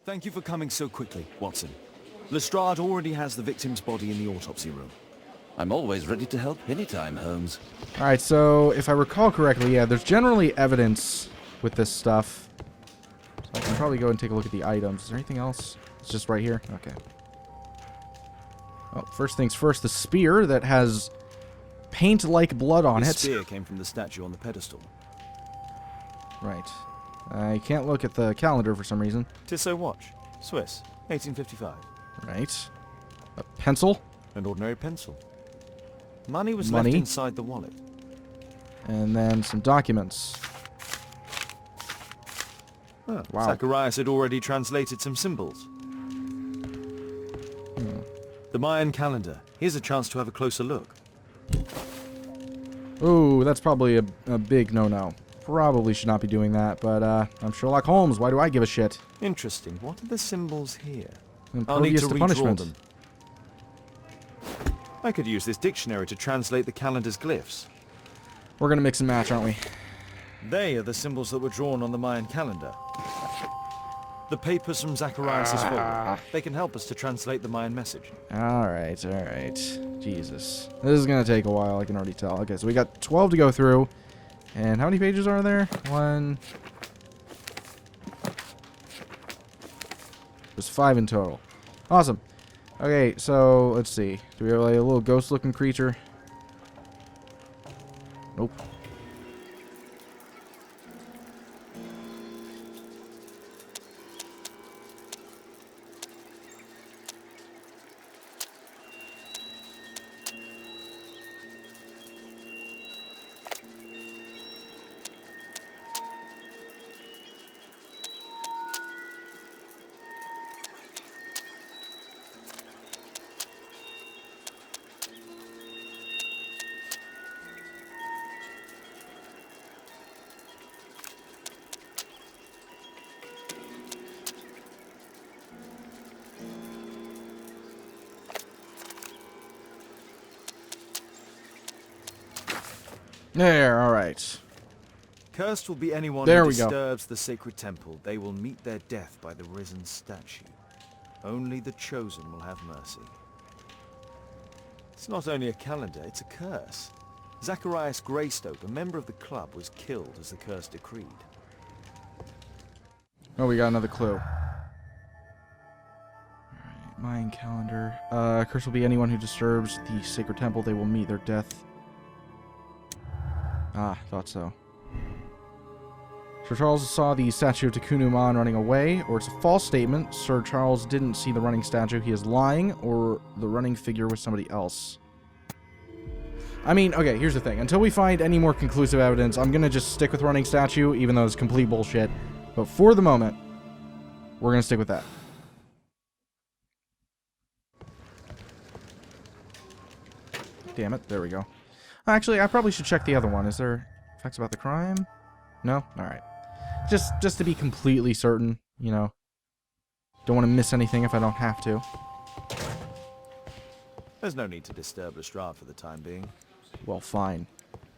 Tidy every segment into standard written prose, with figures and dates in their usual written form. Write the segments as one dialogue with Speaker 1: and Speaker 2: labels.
Speaker 1: Thank you for coming so quickly, Watson. Lestrade already has the victim's body in the autopsy room.
Speaker 2: I'm always ready to help anytime, Holmes.
Speaker 3: Alright, so if I recall correctly, yeah, there's generally evidence with this stuff. So I can probably go and take a look at the items. Is there anything else? It's just right here? Okay. Well, first things first, the spear that has paint-like blood on
Speaker 1: The
Speaker 3: it.
Speaker 1: spear came from the statue on the pedestal.
Speaker 3: Right. I can't look at the calendar for some reason.
Speaker 1: Tissot watch. Swiss. 1855.
Speaker 3: Right. A pencil.
Speaker 1: An ordinary pencil. Money was
Speaker 3: Money.
Speaker 1: left inside the wallet.
Speaker 3: And then some documents.
Speaker 1: Oh,
Speaker 3: Wow.
Speaker 1: Zacharias had already translated some symbols. The Mayan calendar. Here's a chance to have a closer look.
Speaker 3: Ooh, that's probably a big no-no. Probably should not be doing that, but I'm Sherlock Holmes. Why do I give a shit?
Speaker 1: Interesting. What are the symbols here? I'll need
Speaker 3: Impervious
Speaker 1: to
Speaker 3: to
Speaker 1: redraw
Speaker 3: punishment.
Speaker 1: them. I could use this dictionary to translate the calendar's glyphs.
Speaker 3: We're gonna mix and match, aren't we?
Speaker 1: They are the symbols that were drawn on the Mayan calendar. The papers from Zacharias' folder. They can help us to translate the Mayan message.
Speaker 3: Alright, alright. Jesus. This is gonna take a while, I can already tell. Okay, so we got 12 to go through. And how many pages are there? There's 5 in total. Awesome. Okay, so let's see. Do we have like a little ghost-looking creature? Nope. There, alright.
Speaker 1: Cursed will be anyone
Speaker 3: There
Speaker 1: who
Speaker 3: we go.
Speaker 1: disturbs the sacred temple. They will meet their death by the risen statue. Only the chosen will have mercy. It's not only a calendar, it's a curse. Zacharias Greystoke, a member of the club, was killed as the curse decreed.
Speaker 3: Oh, we got another clue. Alright, Mayan calendar. Curse will be anyone who disturbs the sacred temple. They will meet their death. Ah, thought so. Sir Charles saw the statue of Takunu Man running away, or it's a false statement. Sir Charles didn't see the running statue. He is lying, or the running figure was somebody else. I mean, okay, here's the thing. Until we find any more conclusive evidence, I'm going to just stick with running statue, even though it's complete bullshit. But for the moment, we're going to stick with that. Damn it. There we go. Actually, I probably should check the other one. Is there facts about the crime? No? Alright. Just to be completely certain, you know. Don't want to miss anything if I don't have to.
Speaker 1: There's no need to disturb Lestrade for the time being.
Speaker 3: Well, fine.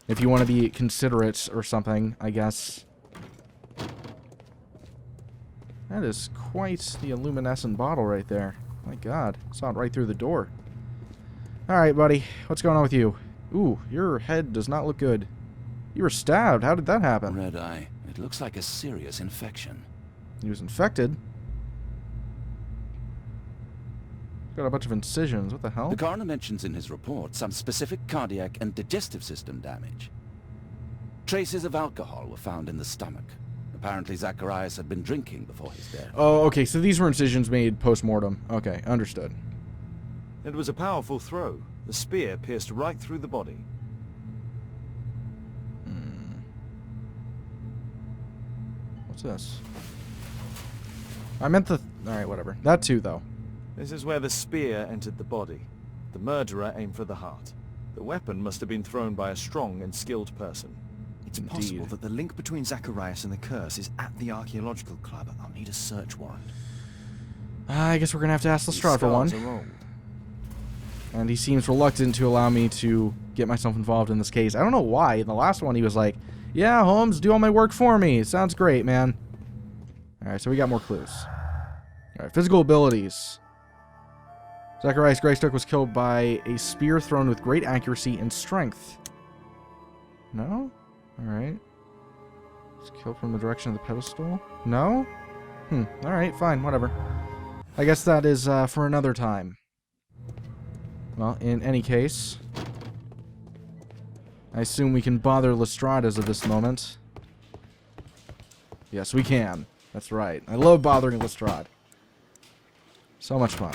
Speaker 3: If you want to be considerate or something, I guess. That is quite the luminescent bottle right there. My god. Saw it right through the door. Alright, buddy. What's going on with you? Ooh, your head does not look good. You were stabbed. How did that happen?
Speaker 2: Red eye. It looks like a serious infection.
Speaker 3: He was infected. Got a bunch of incisions. What the hell?
Speaker 2: The coroner mentions in his report some specific cardiac and digestive system damage. Traces of alcohol were found in the stomach. Apparently Zacharias had been drinking before his death.
Speaker 3: Oh, okay. So these were incisions made post-mortem. Okay, understood.
Speaker 1: It was a powerful throw. The spear pierced right through the body.
Speaker 3: What's this? I meant the... Alright, whatever. That too, though.
Speaker 1: This is where the spear entered the body. The murderer aimed for the heart. The weapon must have been thrown by a strong and skilled person. It's
Speaker 3: Indeed.
Speaker 1: possible that the link between Zacharias and the curse is at the archaeological club. I'll need a search warrant.
Speaker 3: I guess we're gonna have to ask
Speaker 1: These
Speaker 3: Lestrade for one.
Speaker 1: scars are old.
Speaker 3: And he seems reluctant to allow me to get myself involved in this case. I don't know why. In the last one, he was like, yeah, Holmes, do all my work for me. Sounds great, man. Alright, so we got more clues. Alright, physical abilities. Zacharias Greystoke was killed by a spear thrown with great accuracy and strength. No? Alright. Was killed from the direction of the pedestal? No? Alright, fine, whatever. I guess that is for another time. Well, in any case, I assume we can bother Lestrade as of this moment. Yes, we can. That's right. I love bothering Lestrade. So much fun.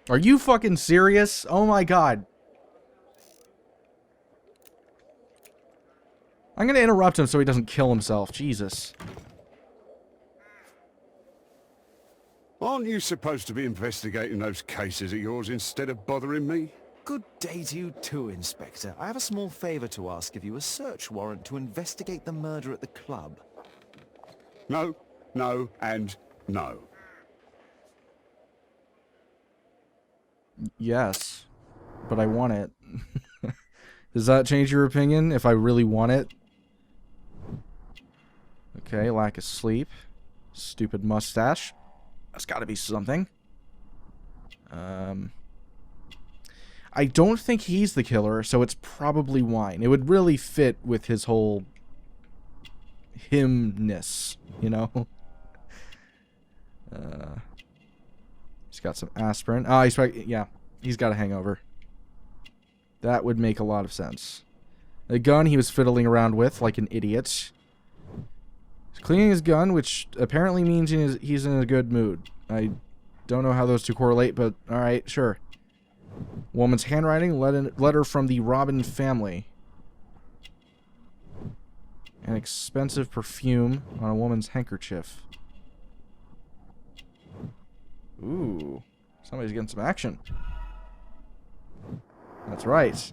Speaker 3: Are you fucking serious? Oh my god. I'm gonna interrupt him so he doesn't kill himself. Jesus.
Speaker 4: Aren't you supposed to be investigating those cases of yours instead of bothering me?
Speaker 1: Good day to you too, Inspector. I have a small favor to ask of you, a search warrant to investigate the murder at the club.
Speaker 4: No, no, and no.
Speaker 3: Yes, but I want it. Does that change your opinion if I really want it? Okay, lack of sleep. Stupid mustache. That's gotta be something. I don't think he's the killer, so it's probably wine. It would really fit with his whole himness, you know? He's got some aspirin. Oh, he's got a hangover. That would make a lot of sense. The gun he was fiddling around with like an idiot. He's cleaning his gun, which apparently means he's in a good mood. I don't know how those two correlate, but alright, sure. Woman's handwriting, letter from the Robin family. An expensive perfume on a woman's handkerchief. Ooh, somebody's getting some action. That's right.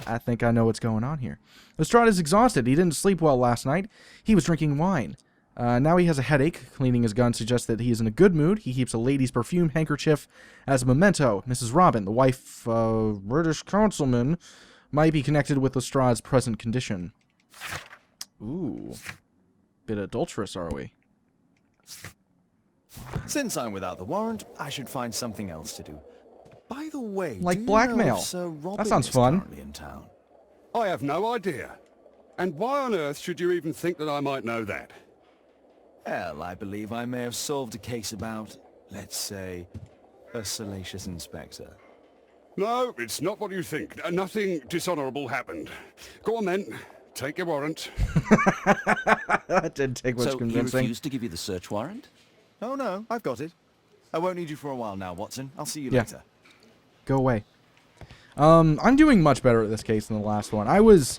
Speaker 3: I think I know what's going on here. Lestrade is exhausted. He didn't sleep well last night. He was drinking wine. Now he has a headache. Cleaning his gun suggests that he is in a good mood. He keeps a lady's perfume handkerchief as a memento. Mrs. Robin, the wife of British councilman, might be connected with Lestrade's present condition. Ooh. Bit adulterous, are we?
Speaker 1: Since I'm without the warrant, I should find something else to do. By the way,
Speaker 3: Like
Speaker 1: do you
Speaker 3: blackmail.
Speaker 1: know if Sir Robin
Speaker 3: That sounds
Speaker 1: is
Speaker 3: fun.
Speaker 1: currently in town?
Speaker 4: I have no idea. And why on earth should you even think that I might know that?
Speaker 1: Well, I believe I may have solved a case about, let's say, a salacious inspector.
Speaker 4: No, it's not what you think. Nothing dishonorable happened. Go on then. Take your warrant.
Speaker 3: That didn't take much
Speaker 2: So he
Speaker 3: convincing.
Speaker 2: refused to give you the search warrant?
Speaker 1: Oh no, I've got it. I won't need you for a while now, Watson. I'll see you
Speaker 3: Yeah.
Speaker 1: later.
Speaker 3: Go away. I'm doing much better at this case than the last one. I was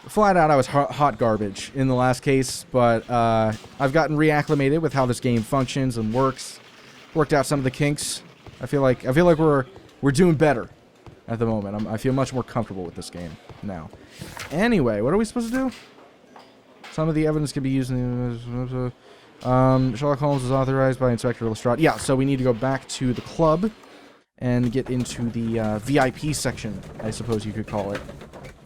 Speaker 3: flat out, I was hot garbage in the last case, but I've gotten reacclimated with how this game functions and works. Worked out some of the kinks. I feel like we're doing better at the moment. I feel much more comfortable with this game now. Anyway, what are we supposed to do? Some of the evidence can be used in Sherlock Holmes is authorized by Inspector Lestrade. Yeah, so we need to go back to the club and get into the VIP section, I suppose you could call it.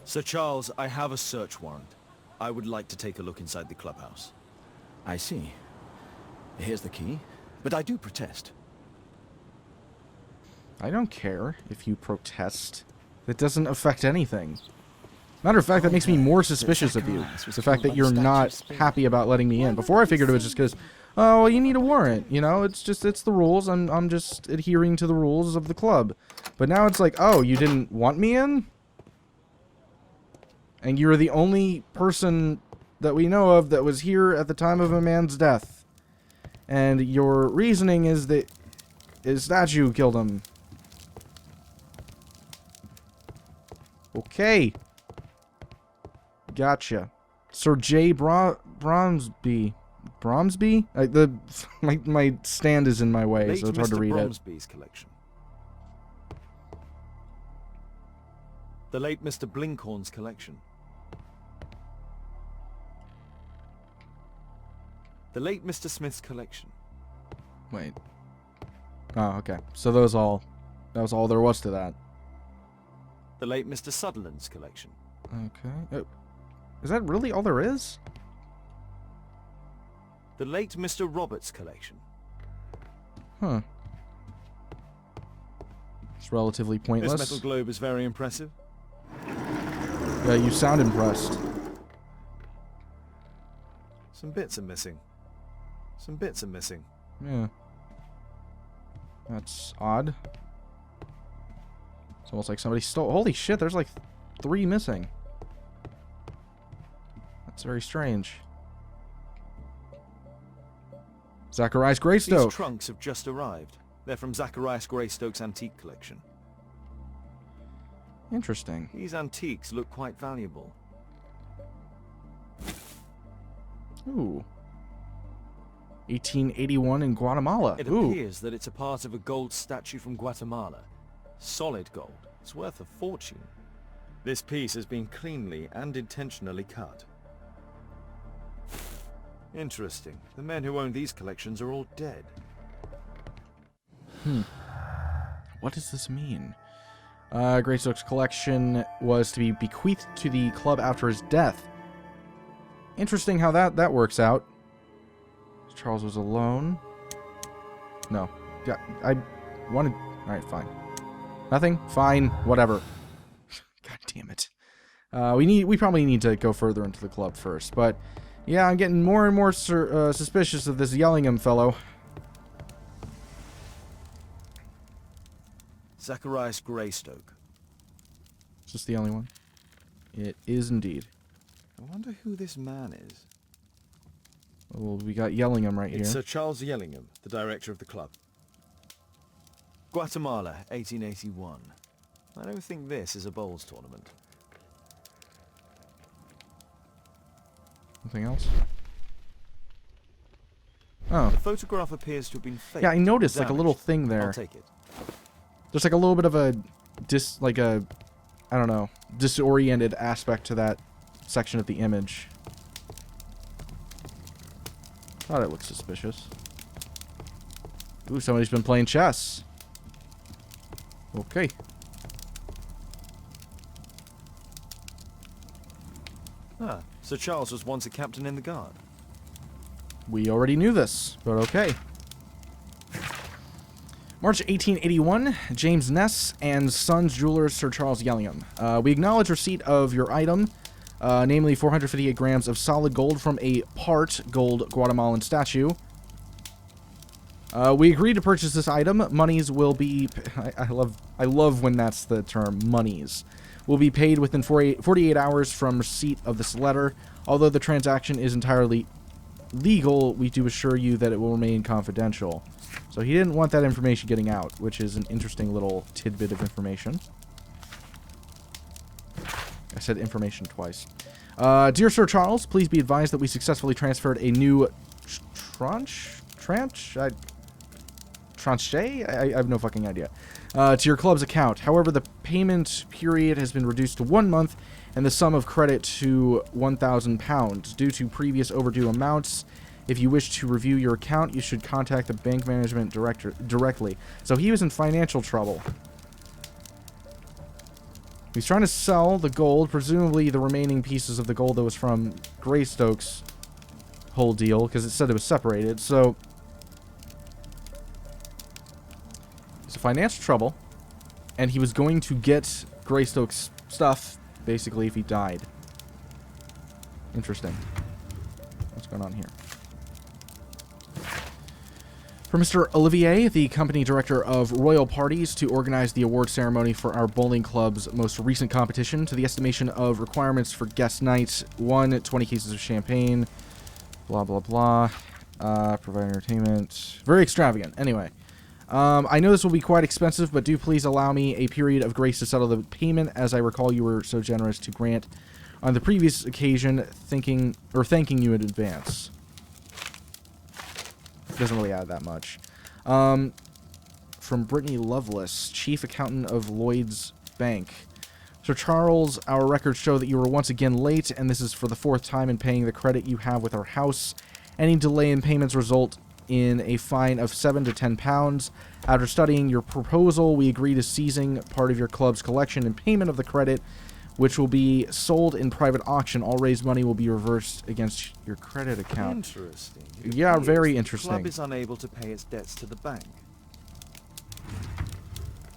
Speaker 1: Sir Charles, I have a search warrant. I would like to take a look inside the clubhouse. I see. Here's the key, but I do protest.
Speaker 3: I don't care if you protest. That doesn't affect anything. Matter of fact, that makes me more suspicious of you. The fact that you're not happy about letting me in. Before I figured it was just because, oh, well, you need a warrant. You know, it's the rules. I'm just adhering to the rules of the club. But now it's like, oh, you didn't want me in? And you're the only person that we know of that was here at the time of a man's death. And your reasoning is that his statue killed him. Okay. Gotcha. Sir J. Bromsby. Bromsby? My stand is in my way,
Speaker 1: Late
Speaker 3: so it's hard to
Speaker 1: Mr.
Speaker 3: read
Speaker 1: Bromsby's collection. The late Mr. Blinkhorn's collection. The late Mr. Smith's collection.
Speaker 3: Wait. Oh, okay. So that was all there was to that.
Speaker 1: The late Mr. Sutherland's collection.
Speaker 3: Okay. Oh, is that really all there is?
Speaker 1: The late Mr. Roberts' collection.
Speaker 3: Huh. It's relatively pointless.
Speaker 1: This metal globe is very impressive.
Speaker 3: Yeah, you sound impressed.
Speaker 1: Some bits are missing. Some bits are missing.
Speaker 3: Yeah. That's odd. It's almost like somebody stole... Holy shit, there's like 3 missing. That's very strange. Zacharias Greystoke.
Speaker 1: These trunks have just arrived. They're from Zacharias Greystoke's antique collection.
Speaker 3: Interesting.
Speaker 1: These antiques look quite valuable.
Speaker 3: Ooh. 1881 in Guatemala.
Speaker 1: It
Speaker 3: Ooh.
Speaker 1: appears that it's a part of a gold statue from Guatemala. Solid gold. It's worth a fortune. This piece has been cleanly and intentionally cut. Interesting. The men who own these collections are all dead.
Speaker 3: What does this mean? Greystoke's collection was to be bequeathed to the club after his death. Interesting how that works out. Charles was alone. No. Yeah, I wanted... Alright, fine. Nothing? Fine. Whatever. God damn it. We probably need to go further into the club first, but... Yeah, I'm getting more and more suspicious of this Yellingham fellow.
Speaker 1: Zacharias Greystoke.
Speaker 3: Is this the only one? It is indeed.
Speaker 1: I wonder who this man is.
Speaker 3: Well, we got Yellingham right
Speaker 1: It's
Speaker 3: here.
Speaker 1: Sir Charles Yellingham, the director of the club. Guatemala, 1881. I don't think this is a bowls tournament.
Speaker 3: Anything else? Oh.
Speaker 1: The photograph appears to have been faked.
Speaker 3: Yeah, I noticed like a
Speaker 1: damaged.
Speaker 3: little thing there.
Speaker 1: I'll take it.
Speaker 3: There's like a little bit of a I don't know, disoriented aspect to that section of the image. Thought it looked suspicious. Ooh, somebody's been playing chess. Okay.
Speaker 1: Ah, Sir Charles was once a captain in the guard.
Speaker 3: We already knew this, but okay. March 1881, James Ness and Sons Jewelers, Sir Charles Yellingham. We acknowledge receipt of your item, namely 458 grams of solid gold from a part gold Guatemalan statue. We agreed to purchase this item. Monies will be... I love when that's the term, monies. Will be paid within 48 hours from receipt of this letter. Although the transaction is entirely legal, we do assure you that it will remain confidential. So he didn't want that information getting out, which is an interesting little tidbit of information. I said information twice. Dear Sir Charles, please be advised that we successfully transferred a new tranche? I have no fucking idea. To your club's account. However, the payment period has been reduced to 1 month and the sum of credit to £1,000 due to previous overdue amounts. If you wish to review your account, you should contact the bank management director directly. So he was in financial trouble. He's trying to sell the gold, presumably the remaining pieces of the gold that was from Greystoke's whole deal, because it said it was separated. So he's in financial trouble, and he was going to get Greystoke's stuff, basically, if he died. Interesting. What's going on here? For Mr. Olivier, the company director of Royal Parties, to organize the award ceremony for our bowling club's most recent competition to the estimation of requirements for guest night. 20 cases of champagne, blah, blah, blah. Provide entertainment. Very extravagant. Anyway. I know this will be quite expensive, but do please allow me a period of grace to settle the payment, as I recall you were so generous to grant on the previous occasion, thanking you in advance. Doesn't really add that much. From Brittany Lovelace, Chief Accountant of Lloyd's Bank. So Charles, our records show that you were once again late, and this is for the 4th time in paying the credit you have with our house. Any delay in payments result in a fine of £7 to £10. After studying your proposal, we agree to seizing part of your club's collection in payment of the credit, which will be sold in private auction. All raised money will be reversed against your credit account.
Speaker 1: Interesting.
Speaker 3: Yeah, very
Speaker 1: The
Speaker 3: interesting.
Speaker 1: club is unable to pay its debts to the bank.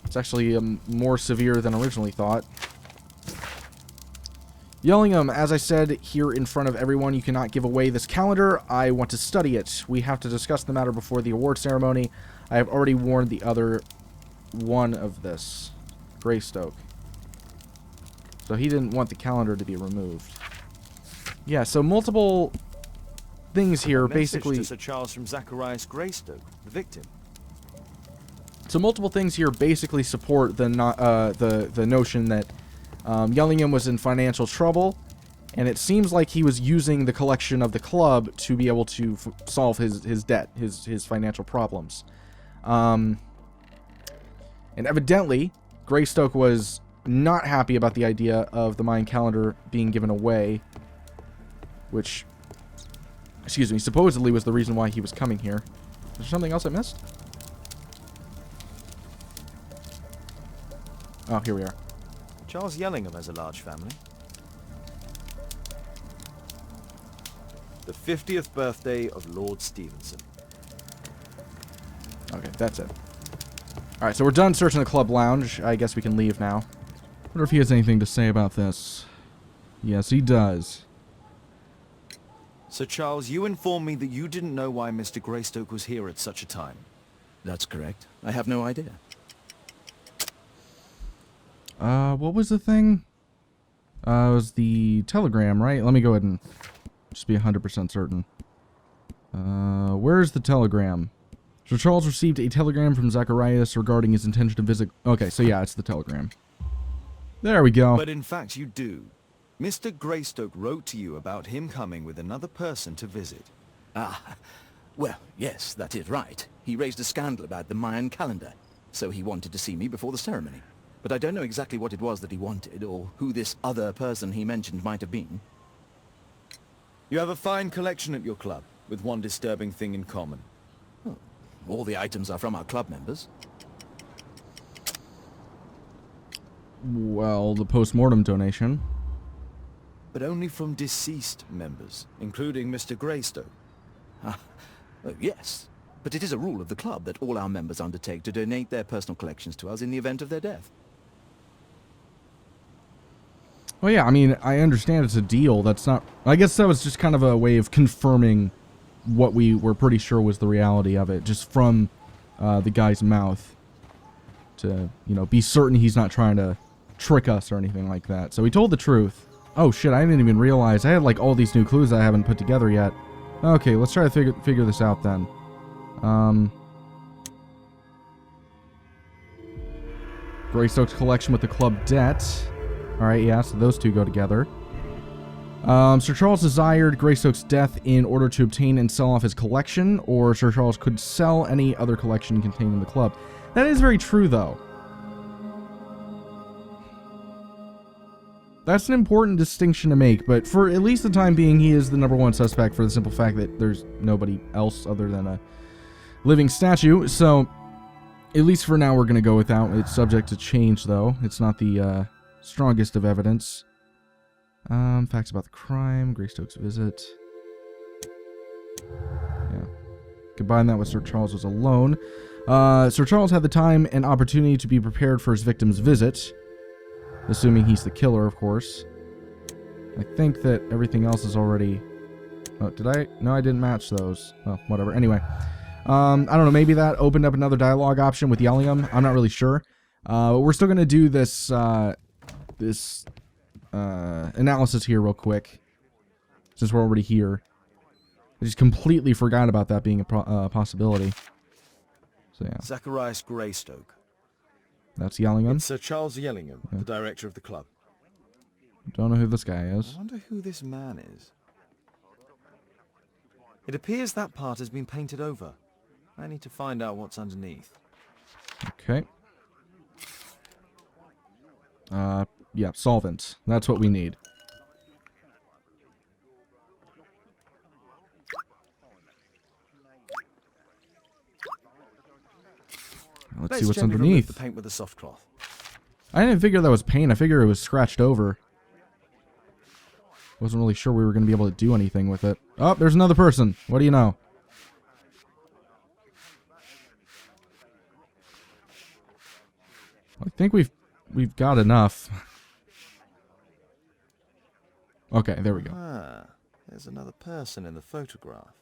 Speaker 3: It's actually more severe than originally thought. Yellingham, as I said here in front of everyone, you cannot give away this calendar. I want to study it. We have to discuss the matter before the award ceremony. I have already warned the other one of this, Greystoke. So he didn't want the calendar to be removed. Yeah, so multiple things here, basically.
Speaker 1: To Sir Charles from Zacharias Greystoke, the victim.
Speaker 3: So multiple things here basically support the notion that Yellingham was in financial trouble, and it seems like he was using the collection of the club to be able to solve his debt, his financial problems. And evidently, Greystoke was not happy about the idea of the Mayan calendar being given away, which, excuse me, supposedly was the reason why he was coming here. Is there something else I missed? Oh, here we are.
Speaker 1: Charles Yellingham has a large family. The 50th birthday of Lord Stevenson.
Speaker 3: Okay, that's it. Alright, so we're done searching the club lounge. I guess we can leave now. Wonder if he has anything to say about this. Yes, he does.
Speaker 1: Sir Charles, you informed me that you didn't know why Mr. Greystoke was here at such a time.
Speaker 2: That's correct. I have no idea.
Speaker 3: What was the thing? It was the telegram, right? Let me go ahead and just be 100% certain. Where's the telegram? So Charles received a telegram from Zacharias regarding his intention to visit... Okay, so yeah, it's the telegram. There we go.
Speaker 1: But in fact, you do. Mr. Greystoke wrote to you about him coming with another person to visit.
Speaker 2: Ah, well, yes, that is right. He raised a scandal about the Mayan calendar, so he wanted to see me before the ceremony. But I don't know exactly what it was that he wanted, or who this other person he mentioned might have been.
Speaker 1: You have a fine collection at your club, with one disturbing thing in common.
Speaker 2: Oh, all the items are from our club members.
Speaker 3: Well, the post-mortem donation.
Speaker 1: But only from deceased members, including Mr. Greystoke.
Speaker 2: Yes, but it is a rule of the club that all our members undertake to donate their personal collections to us in the event of their death.
Speaker 3: Well, yeah, I mean, I understand it's a deal. That's not... I guess that was just kind of a way of confirming what we were pretty sure was the reality of it, just from the guy's mouth. To, you know, be certain he's not trying to trick us or anything like that. So he told the truth. Oh, shit, I didn't even realize. I had, like, all these new clues I haven't put together yet. Okay, let's try to figure this out then. Greystoke's collection with the club debt. Alright, yeah, so those two go together. Sir Charles desired Greystoke's death in order to obtain and sell off his collection, or Sir Charles could sell any other collection contained in the club. That is very true, though. That's an important distinction to make, but for at least the time being, he is the #1 suspect for the simple fact that there's nobody else other than a living statue, so at least for now we're going to go with that. It's subject to change, though. It's not the strongest of evidence. Facts about the crime, Greystoke's visit. Yeah. Combine that with Sir Charles was alone. Sir Charles had the time and opportunity to be prepared for his victim's visit. Assuming he's the killer, of course. I think that everything else is already... Oh, did I? No, I didn't match those. Well, whatever. Anyway. I don't know, maybe that opened up another dialogue option with Yellingham. I'm not really sure. But we're still going to do this... analysis here real quick, since we're already here. I just completely forgot about that being a possibility. So yeah,
Speaker 1: Zacharias Greystoke.
Speaker 3: that's Yellingham.
Speaker 1: It's Sir Charles Yellingham, the director of the club.
Speaker 3: Don't know who this guy is.
Speaker 1: I wonder who this man is. It appears that part has been painted over. I need to find out what's underneath.
Speaker 3: Okay. yeah, solvent. That's what we need. Let's see what's
Speaker 1: gently remove
Speaker 3: underneath.
Speaker 1: the paint with a soft cloth.
Speaker 3: I didn't figure that was paint. I figured it was scratched over. Wasn't really sure we were going to be able to do anything with it. Oh, there's another person. What do you know? I think we've got enough. Okay, there we go.
Speaker 1: Ah, there's another person in the photograph.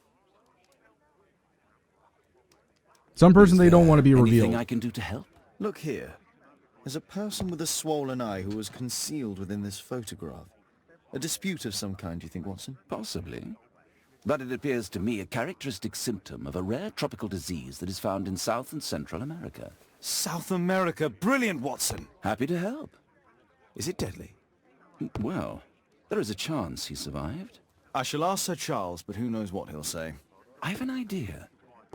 Speaker 3: Some person they don't want to be
Speaker 5: Anything
Speaker 3: revealed.
Speaker 5: I can do to help?
Speaker 1: Look here. There's a person with a swollen eye who was concealed within this photograph. A dispute of some kind, you think, Watson?
Speaker 5: Possibly. But it appears to me a characteristic symptom of a rare tropical disease that is found in South and Central America.
Speaker 1: South America! Brilliant, Watson!
Speaker 5: Happy to help.
Speaker 1: Is it deadly?
Speaker 5: Well, there is a chance he survived.
Speaker 1: I shall ask Sir Charles, but who knows what he'll say.
Speaker 5: I have an idea.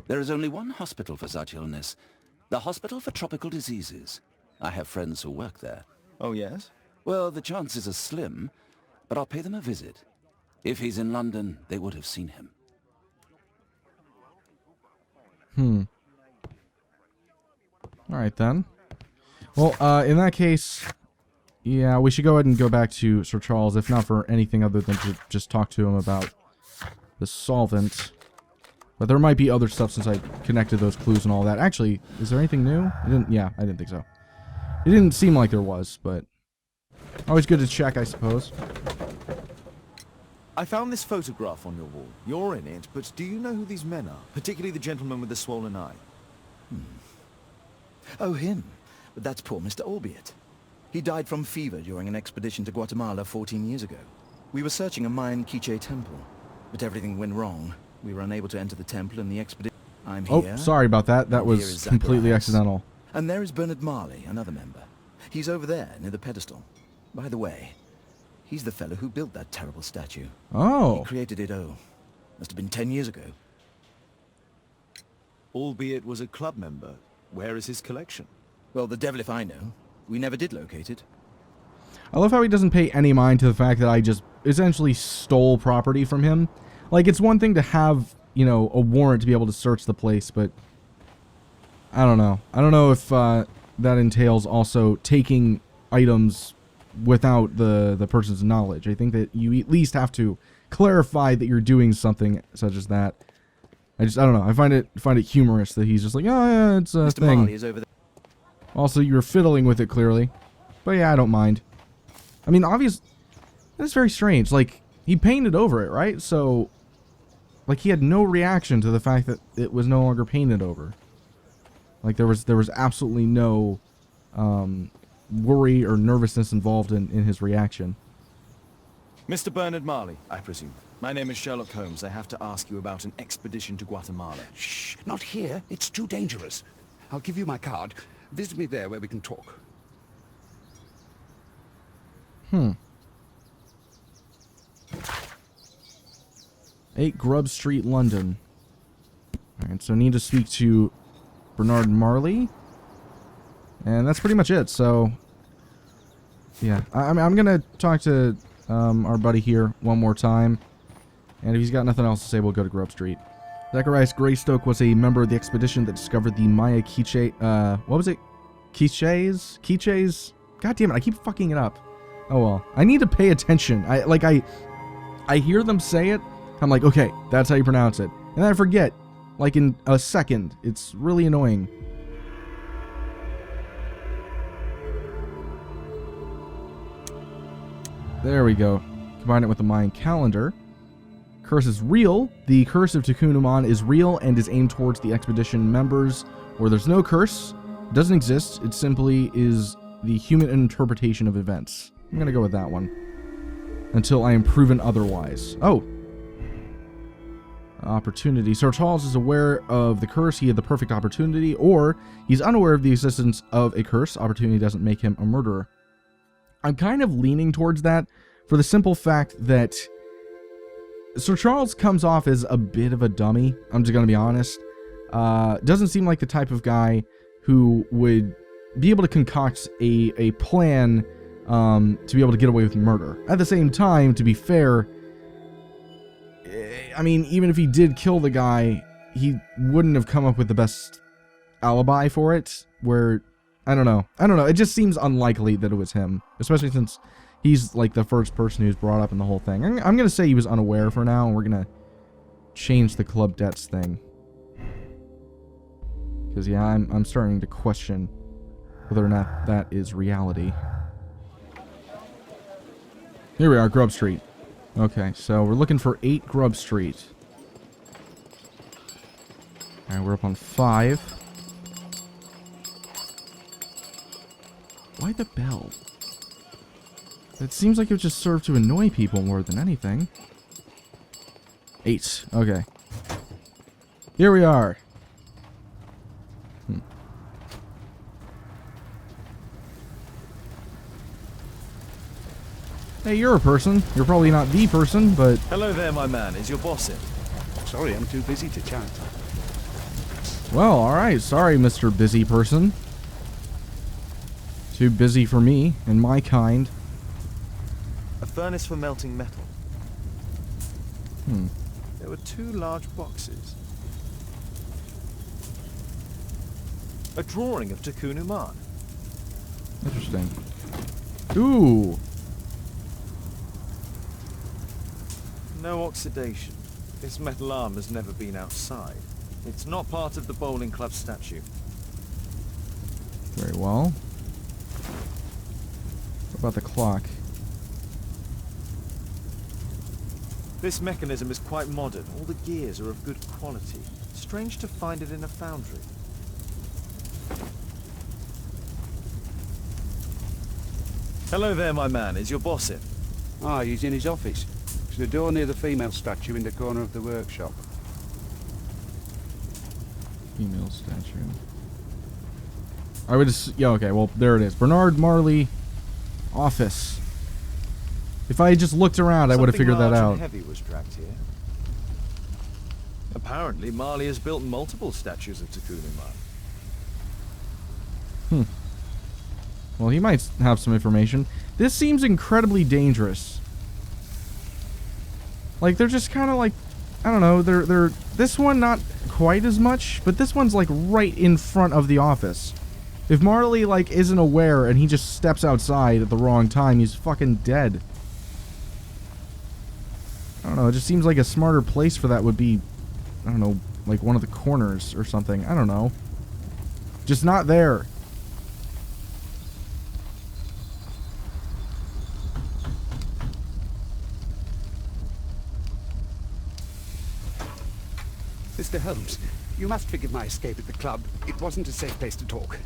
Speaker 5: There is only one hospital for such illness. The Hospital for Tropical Diseases. I have friends who work there.
Speaker 1: Oh, yes?
Speaker 5: Well, the chances are slim, but I'll pay them a visit. If he's in London, they would have seen him.
Speaker 3: Alright then. Well, in that case, yeah, we should go ahead and go back to Sir Charles, if not for anything other than to just talk to him about the solvent. But there might be other stuff since I connected those clues and all that. Actually, is there anything new? I didn't think so. It didn't seem like there was, but always good to check, I suppose.
Speaker 1: I found this photograph on your wall. You're in it, but do you know who these men are? Particularly the gentleman with the swollen eye.
Speaker 2: Oh, him. But that's poor Mr. Albiot. He died from fever during an expedition to Guatemala 14 years ago. We were searching a Mayan Quiche temple, but everything went wrong. We were unable to enter the temple and the expedition. I'm here.
Speaker 3: Oh, sorry about that. That
Speaker 2: And here
Speaker 3: was
Speaker 2: is
Speaker 3: completely
Speaker 2: Zacharias.
Speaker 3: accidental.
Speaker 2: And there is Bernard Marley, another member. He's over there, near the pedestal. By the way, he's the fellow who built that terrible statue. He
Speaker 3: Oh,
Speaker 2: created it, must have been 10 years ago.
Speaker 1: Albeit was a club member. Where is his collection?
Speaker 2: Well, the devil if I know. We never did locate it.
Speaker 3: I love how he doesn't pay any mind to the fact that I just essentially stole property from him. Like, it's one thing to have, you know, a warrant to be able to search the place, but I don't know. I don't know if that entails also taking items without the person's knowledge. I think that you at least have to clarify that you're doing something such as that. I don't know. I find it humorous that he's just like, oh yeah, it's a
Speaker 2: Mr.
Speaker 3: thing.
Speaker 2: Marley is over there.
Speaker 3: Also, you're fiddling with it clearly, but yeah, I don't mind. I mean, that's very strange. Like, he painted over it, right? So, like, he had no reaction to the fact that it was no longer painted over. Like, there was absolutely no worry or nervousness involved in his reaction.
Speaker 1: Mr. Bernard Marley, I presume. My name is Sherlock Holmes. I have to ask you about an expedition to Guatemala.
Speaker 4: Shh, not here. It's too dangerous. I'll give you my card. Visit me there where we can talk.
Speaker 3: 8 Grub Street, London. Alright, so I need to speak to Bernard Marley. And that's pretty much it, so yeah. I'm gonna talk to our buddy here one more time. And if he's got nothing else to say, we'll go to Grub Street. Zacharias Greystoke was a member of the expedition that discovered the Maya Quiche, what was it? Quiches? God damn it, I keep fucking it up. Oh well. I need to pay attention. I hear them say it, I'm like, okay, that's how you pronounce it. And then I forget, like in a second. It's really annoying. There we go. Combine it with the Mayan calendar. Curse is real. The curse of Tucunuman is real and is aimed towards the expedition members. Where there's no curse, it doesn't exist. It simply is the human interpretation of events. I'm going to go with that one. Until I am proven otherwise. Oh. Opportunity. Sir Charles is aware of the curse. He had the perfect opportunity. Or he's unaware of the existence of a curse. Opportunity doesn't make him a murderer. I'm kind of leaning towards that for the simple fact that Sir Charles comes off as a bit of a dummy. I'm just going to be honest. Doesn't seem like the type of guy who would be able to concoct a plan to be able to get away with murder. At the same time, to be fair, I mean, even if he did kill the guy, he wouldn't have come up with the best alibi for it, where, I don't know, it just seems unlikely that it was him, especially since he's, like, the first person who's brought up in the whole thing. I'm gonna say he was unaware for now, and we're gonna change the club debts thing. Because, yeah, I'm starting to question whether or not that is reality. Here we are, Grub Street. Okay, so we're looking for 8 Grub Street. Alright, we're up on 5. Why the bell? It seems like it would just serve to annoy people more than anything. 8. Okay. Here we are. Hey, you're a person. You're probably not the person, but...
Speaker 1: Hello there, my man. Is your boss in?
Speaker 4: Sorry, I'm too busy to chat.
Speaker 3: Well, alright. Sorry, Mr. Busy Person. Too busy for me and my kind.
Speaker 1: A furnace for melting metal. There were 2 large boxes. A drawing of Takunu Man.
Speaker 3: Interesting. Ooh.
Speaker 1: No oxidation. This metal arm has never been outside. It's not part of the bowling club statue.
Speaker 3: Very well. What about the clock?
Speaker 1: This mechanism is quite modern. All the gears are of good quality. Strange to find it in a foundry. Hello there, my man. Is your boss in?
Speaker 4: Ah, he's in his office. It's the door near the female statue in the corner of the workshop.
Speaker 3: Female statue. I would just... Yeah, okay, well, there it is. Bernard Marley office. If I had just looked around, I would have figured that out.
Speaker 1: Something large and heavy was dragged here. Apparently, Marley has built multiple statues of Takunu Man.
Speaker 3: Well, he might have some information. This seems incredibly dangerous. Like, they're just kind of like... I don't know, they're... This one, not quite as much, but this one's, like, right in front of the office. If Marley, like, isn't aware and he just steps outside at the wrong time, he's fucking dead. I don't know, it just seems like a smarter place for that would be... I don't know, like one of the corners or something. I don't know. Just not there.
Speaker 4: Mr. Holmes, you must forgive my escape at the club. It wasn't a safe place to talk.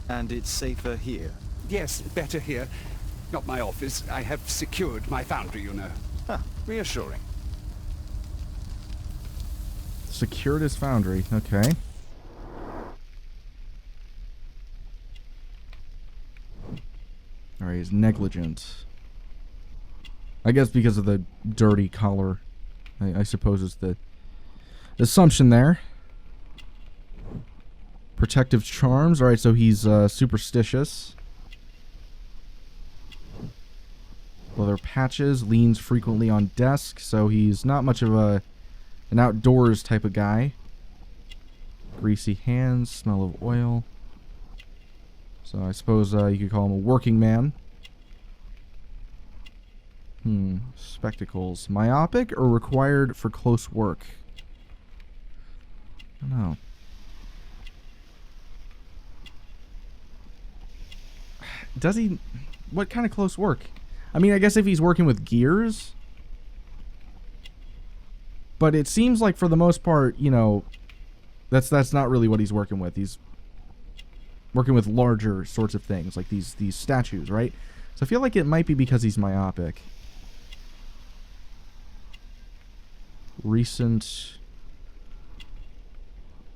Speaker 1: And it's safer here.
Speaker 4: Yes, better here. Not my office. I have secured my foundry, you know.
Speaker 1: Huh, reassuring.
Speaker 3: Secured his foundry. Okay. Alright, he's negligent. I guess because of the dirty collar. I suppose is the assumption there. Protective charms. Alright, so he's superstitious. Leather patches. Leans frequently on desk. So he's not much of an outdoors type of guy. Greasy hands. Smell of oil. So I suppose you could call him a working man. Spectacles. Myopic or required for close work? I don't know. Does he... What kind of close work? I mean, I guess if he's working with gears. But it seems like for the most part, you know, that's not really what he's working with. He's working with larger sorts of things, like these statues, right? So I feel like it might be because he's myopic. Recent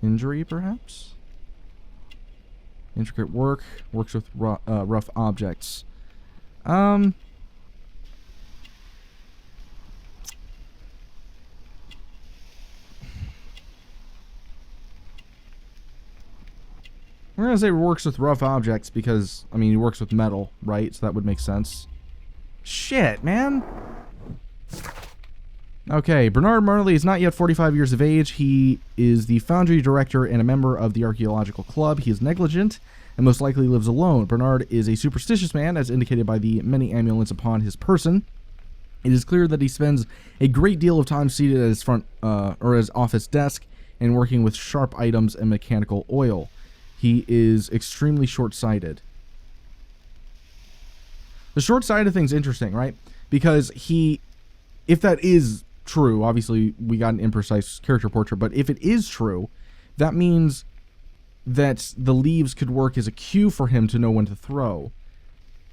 Speaker 3: injury, perhaps? Intricate work. Works with rough objects. I'm going to say he works with rough objects because, I mean, he works with metal, right? So that would make sense. Shit, man. Okay, Bernard Marley is not yet 45 years of age. He is the foundry director and a member of the archaeological club. He is negligent and most likely lives alone. Bernard is a superstitious man, as indicated by the many amulets upon his person. It is clear that he spends a great deal of time seated at his front or his office desk and working with sharp items and mechanical oil. He is extremely short-sighted. The short-sighted thing's interesting, right? Because if that is true, obviously we got an imprecise character portrait, but if it is true, that means that the leaves could work as a cue for him to know when to throw.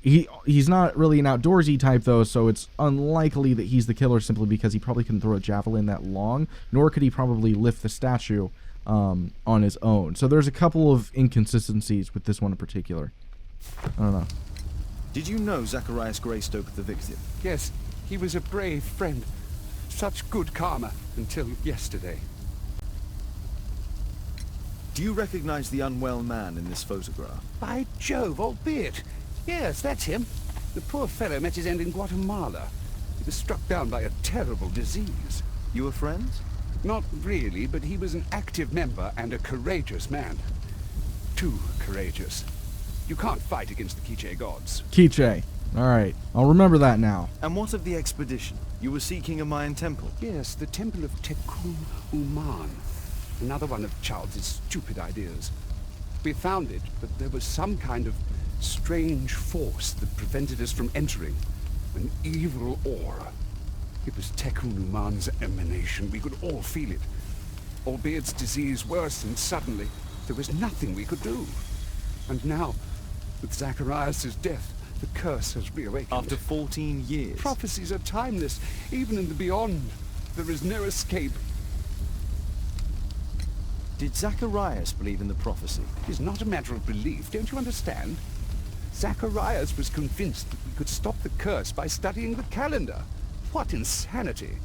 Speaker 3: He's not really an outdoorsy type, though, so it's unlikely that he's the killer simply because he probably couldn't throw a javelin that long, nor could he probably lift the statue on his own. So there's a couple of inconsistencies with this one in particular. I don't know.
Speaker 1: Did you know Zacharias Greystoke, the victim?
Speaker 4: Yes, he was a brave friend. Such good karma until yesterday.
Speaker 1: Do you recognize the unwell man in this photograph?
Speaker 4: By Jove, albeit. Yes, that's him. The poor fellow met his end in Guatemala. He was struck down by a terrible disease.
Speaker 1: You were friends?
Speaker 4: Not really, but he was an active member and a courageous man. Too courageous. You can't fight against the Quiche gods.
Speaker 3: Quiche. Alright, I'll remember that now.
Speaker 1: And what of the expedition? You were seeking a Mayan temple?
Speaker 4: Yes, the temple of Tekun Uman. Another one of Charles's stupid ideas. We found it, but there was some kind of strange force that prevented us from entering. An evil aura. It was Tekun Uman's emanation. We could all feel it. Albied's disease worsened suddenly. There was nothing we could do. And now, with Zacharias' death, the curse has reawakened.
Speaker 1: After 14 years?
Speaker 4: Prophecies are timeless. Even in the beyond, there is no escape.
Speaker 1: Did Zacharias believe in the prophecy?
Speaker 4: It is not a matter of belief, don't you understand? Zacharias was convinced that we could stop the curse by studying the calendar. What insanity!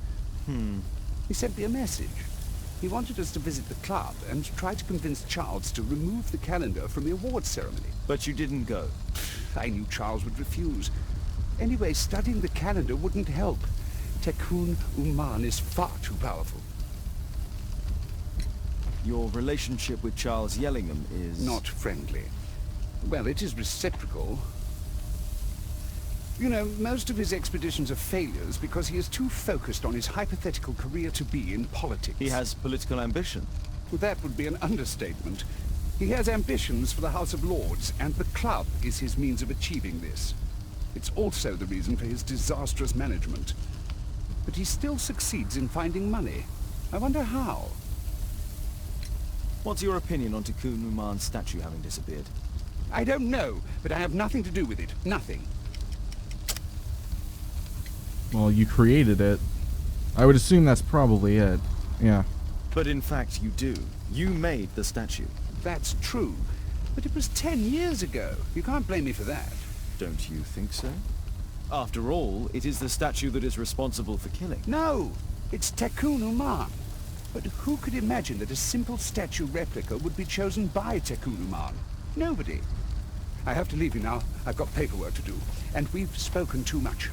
Speaker 4: He sent me a message. He wanted us to visit the club and try to convince Charles to remove the calendar from the awards ceremony.
Speaker 1: But you didn't go.
Speaker 4: I knew Charles would refuse. Anyway, studying the calendar wouldn't help. Tekun Uman is far too powerful.
Speaker 1: Your relationship with Charles Yellingham is...
Speaker 4: Not friendly. Well, it is reciprocal. You know, most of his expeditions are failures because he is too focused on his hypothetical career-to-be in politics.
Speaker 1: He has political ambition.
Speaker 4: Well, that would be an understatement. He has ambitions for the House of Lords, and the club is his means of achieving this. It's also the reason for his disastrous management. But he still succeeds in finding money. I wonder how.
Speaker 1: What's your opinion on Tekun Uman's statue having disappeared?
Speaker 4: I don't know, but I have nothing to do with it. Nothing.
Speaker 3: Well, you created it. I would assume that's probably it. Yeah.
Speaker 1: But in fact you do. You made the statue.
Speaker 4: That's true. But it was 10 years ago. You can't blame me for that.
Speaker 1: Don't you think so? After all, it is the statue that is responsible for killing.
Speaker 4: No! It's Tekun Uman. But who could imagine that a simple statue replica would be chosen by Tekun Uman? Nobody. I have to leave you now. I've got paperwork to do. And we've spoken too much.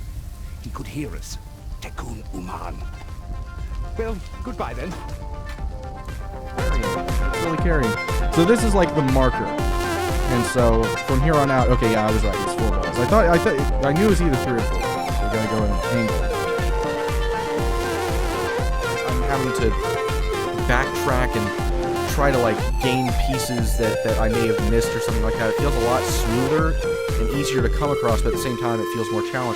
Speaker 4: He could hear us. Tekun Uman. Well, goodbye then.
Speaker 3: It's really carrying. So this is like the marker. And so from here on out, okay, yeah, I was right. It's 4 balls. I knew it was either 3 or 4. So we gotta go in angle. I'm having to backtrack and try to like gain pieces that I may have missed or something like that. It feels a lot smoother and easier to come across, but at the same time it feels more challenging.